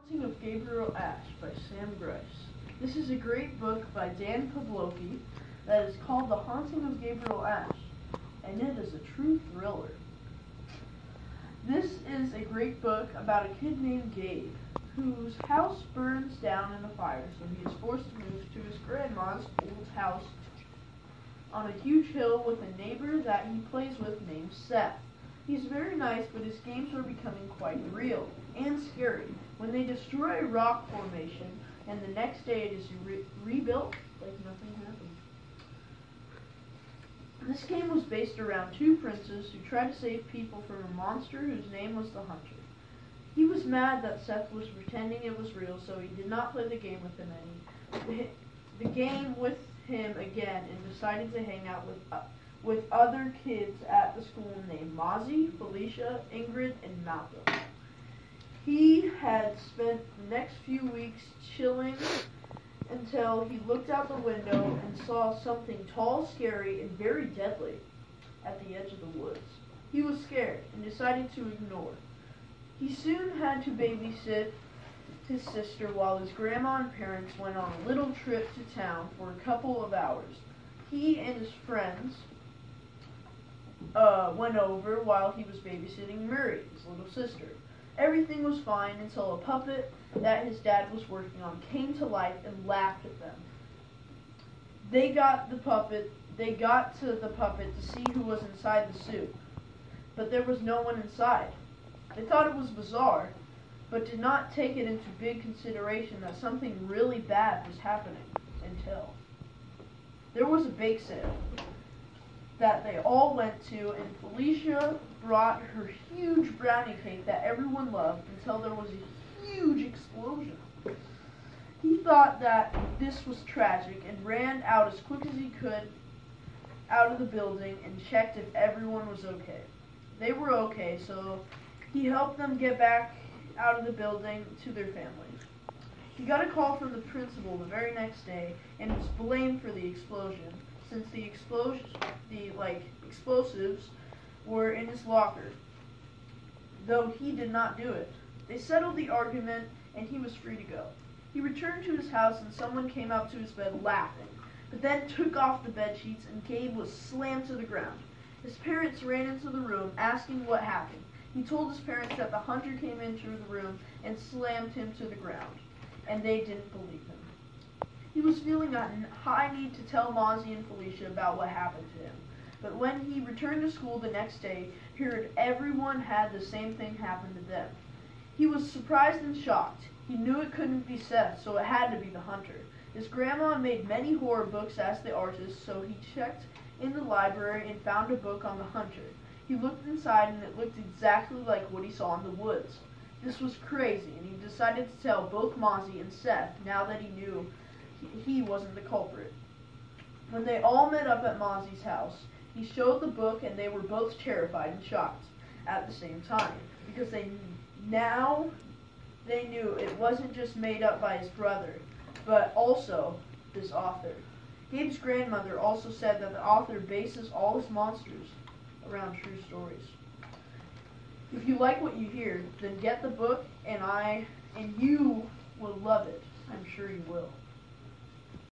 Haunting of Gabriel Ash by Sam Grice. This is a great book by Dan Pavloky that is called The Haunting of Gabriel Ash, and it is a true thriller. This is a great book about a kid named Gabe, whose house burns down in a fire, so he is forced to move to his grandma's old house on a huge hill with a neighbor that he plays with named Seth. He's very nice, but his games are becoming quite real and scary. When they destroy a rock formation, and the next day it is rebuilt like nothing happened. This game was based around two princes who tried to save people from a monster whose name was the Hunter. He was mad that Seth was pretending it was real, so he did not play the game with him again and decided to hang out with other kids at the school named Mozzie, Felicia, Ingrid, and Malcolm. He had spent the next few weeks chilling until he looked out the window and saw something tall, scary, and very deadly at the edge of the woods. He was scared and decided to ignore. He soon had to babysit his sister while his grandma and parents went on a little trip to town for a couple of hours. He and his friends went over while he was babysitting Murray, his little sister. Everything was fine until a puppet that his dad was working on came to life and laughed at them. They got to the puppet to see who was inside the suit, but there was no one inside. They thought it was bizarre, but did not take it into big consideration that something really bad was happening until there was a bake sale that they all went to, and Felicia brought her huge brownie cake that everyone loved until there was a huge explosion. He thought that this was tragic and ran out as quick as he could out of the building and checked if everyone was okay. They were okay, so he helped them get back out of the building to their families. He got a call from the principal the very next day and was blamed for the explosion, since the explosives were in his locker, though he did not do it. They settled the argument, and he was free to go. He returned to his house, and someone came up to his bed laughing, but then took off the bed sheets, and Gabe was slammed to the ground. His parents ran into the room, asking what happened. He told his parents that the Hunter came into the room and slammed him to the ground, and they didn't believe him. He was feeling a high need to tell Mozzie and Felicia about what happened to him. But when he returned to school the next day, he heard everyone had the same thing happen to them. He was surprised and shocked. He knew it couldn't be Seth, so it had to be the Hunter. His grandma made many horror books as the artist, so he checked in the library and found a book on the Hunter. He looked inside, and it looked exactly like what he saw in the woods. This was crazy, and he decided to tell both Mozzie and Seth now that he knew he wasn't the culprit. When they all met up at Mozzie's house, he showed the book, and they were both terrified and shocked at the same time, because they knew it wasn't just made up by his brother, but also this author. Gabe's grandmother also said that the author bases all his monsters around true stories. If you like what you hear, then get the book, and you will love it. I'm sure you will.